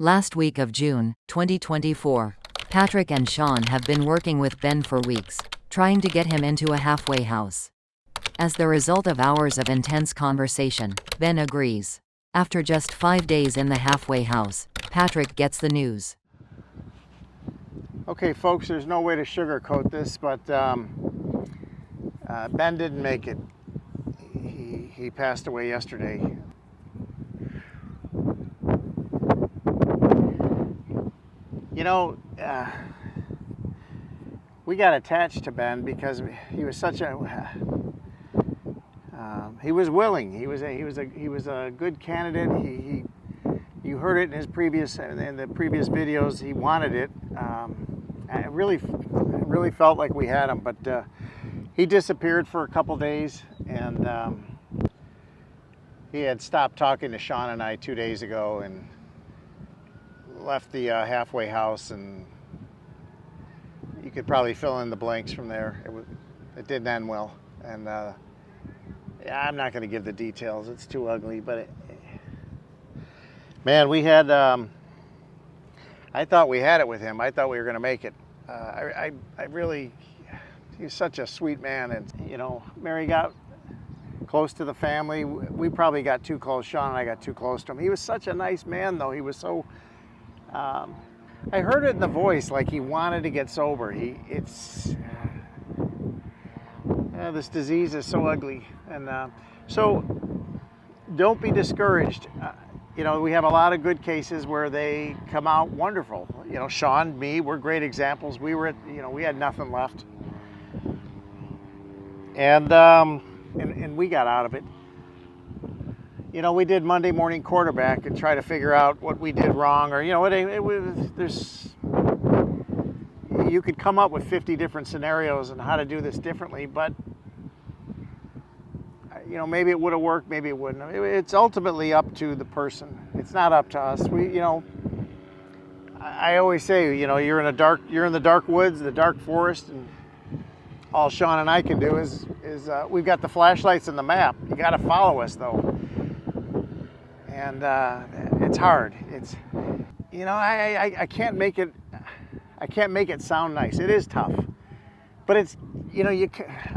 Last week of June, 2024, Patrick and Sean have been working with Ben for weeks, trying to get him into a halfway house. As the result of hours of intense conversation, Ben agrees. After just 5 days in the halfway house, Patrick gets the news. Okay, folks, there's no way to sugarcoat this, but Ben didn't make it. He passed away yesterday. You know, we got attached to Ben because he was such a he was willing. He was a good candidate. You heard it in the previous videos. He wanted it. I really felt like we had him, but he disappeared for a couple days, and he had stopped talking to Sean and I 2 days ago and left the halfway house, and you could probably fill in the blanks from there. It didn't end well, and yeah, I'm not going to give the details. It's too ugly, but man, we had I thought we had it with him. I thought we were going to make it. I really, he's such a sweet man, and you know, Mary got close to the family. We probably got too close. Sean and I got too close to him. He was such a nice man, though. He was so I heard it in the voice, like he wanted to get sober. This disease is so ugly, and so don't be discouraged. You know, we have a lot of good cases where they come out wonderful. You know, Sean, me, we're great examples. We were, we had nothing left, and we got out of it. You know, we did Monday morning quarterback and try to figure out what we did wrong, or you could come up with 50 different scenarios on how to do this differently, but maybe it would have worked, maybe it wouldn't have. It's ultimately up to the person. It's not up to us. I always say, you're in the dark woods, the dark forest, and all Sean and I can do is we've got the flashlights and the map. You got to follow us, though. And it's hard. It's, I can't make it sound nice. It is tough, but it's,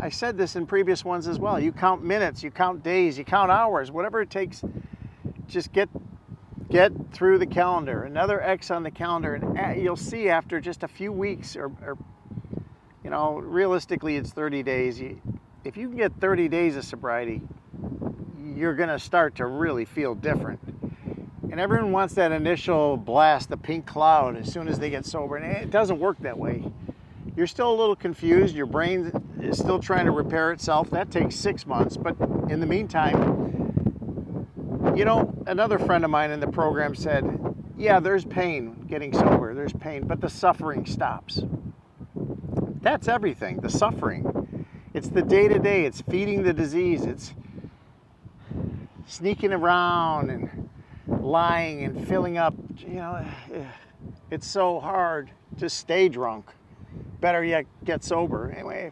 I said this in previous ones as well. You count minutes, you count days, you count hours, whatever it takes. Just get through the calendar, another X on the calendar, and you'll see after just a few weeks, or realistically, it's 30 days. If you can get 30 days of sobriety, you're going to start to really feel different. And everyone wants that initial blast, the pink cloud, as soon as they get sober. And it doesn't work that way. You're still a little confused. Your brain is still trying to repair itself. That takes 6 months. But in the meantime, another friend of mine in the program said, yeah, there's pain getting sober. There's pain, but the suffering stops. That's everything, the suffering. It's the day-to-day. It's feeding the disease. It's sneaking around and lying and filling up. It's so hard to stay drunk. Better yet, get sober. Anyway,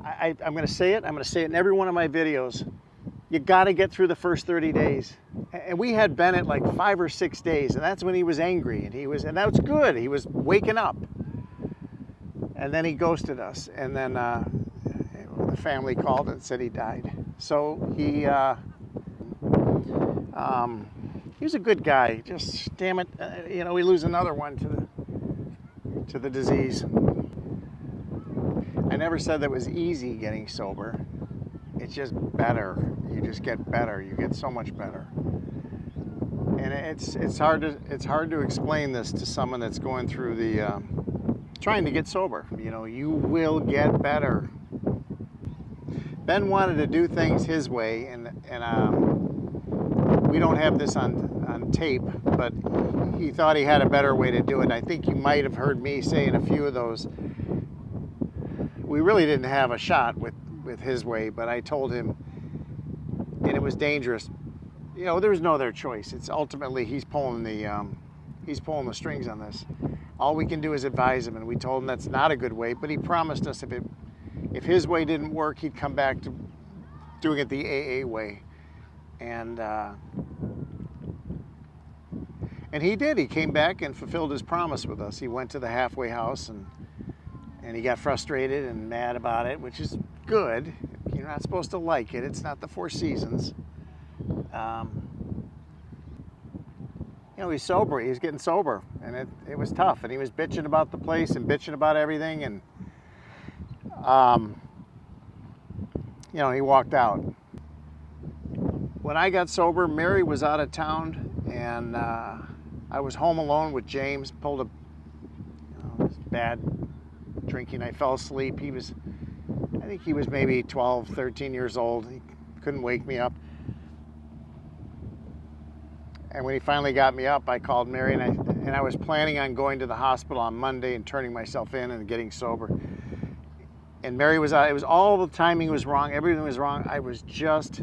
I'm going to say it. I'm going to say it in every one of my videos. You got to get through the first 30 days. And we had Ben at like 5 or 6 days, and that's when he was angry, and that was good. He was waking up. And then he ghosted us, and then the family called and said he died. So he was a good guy. Just damn it, we lose another one to the disease. I never said that it was easy getting sober. It's just better. You just get better. You get so much better. And it's hard to explain this to someone that's going through the trying to get sober. You will get better. Ben wanted to do things his way, and we don't have this on tape, but he thought he had a better way to do it. I think you might have heard me say in a few of those, we really didn't have a shot with his way, but I told him, and it was dangerous. There was no other choice. It's ultimately he's pulling the strings on this. All we can do is advise him, and we told him that's not a good way, but he promised us if his way didn't work, he'd come back to doing it the AA way. And And he did. He came back and fulfilled his promise with us. He went to the halfway house and he got frustrated and mad about it, which is good. You're not supposed to like it. It's not the Four Seasons. He's sober. He was getting sober, and it was tough. And he was bitching about the place and bitching about everything. And he walked out. When I got sober, Mary was out of town, and I was home alone with James. Pulled a bad drinking. I fell asleep. I think he was maybe 12, 13 years old. He couldn't wake me up. And when he finally got me up, I called Mary, and I was planning on going to the hospital on Monday and turning myself in and getting sober. And Mary was out. It was all the timing was wrong. Everything was wrong. I was just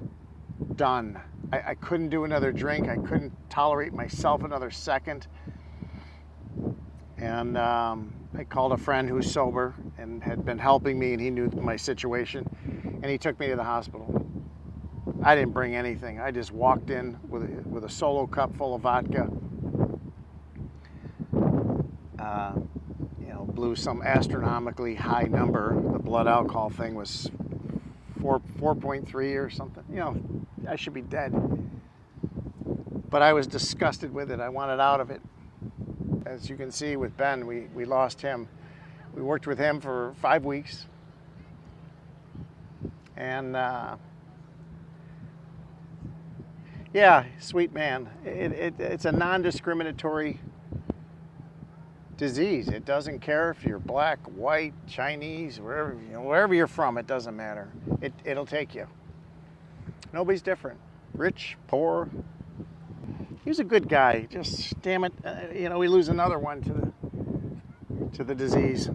done. I couldn't do another drink. I couldn't tolerate myself another second. And I called a friend who's sober and had been helping me, and he knew my situation. And he took me to the hospital. I didn't bring anything. I just walked in with a Solo cup full of vodka. Blew some astronomically high number. The blood alcohol thing was 4.3 or something. I should be dead. But I was disgusted with it. I wanted out of it. As you can see with Ben, we lost him. We worked with him for 5 weeks. And yeah, sweet man. It's a non-discriminatory disease. It doesn't care if you're black, white, Chinese, wherever you're from, it doesn't matter. It'll take you. Nobody's different. Rich, poor. He was a good guy. Just damn it, we lose another one to the disease.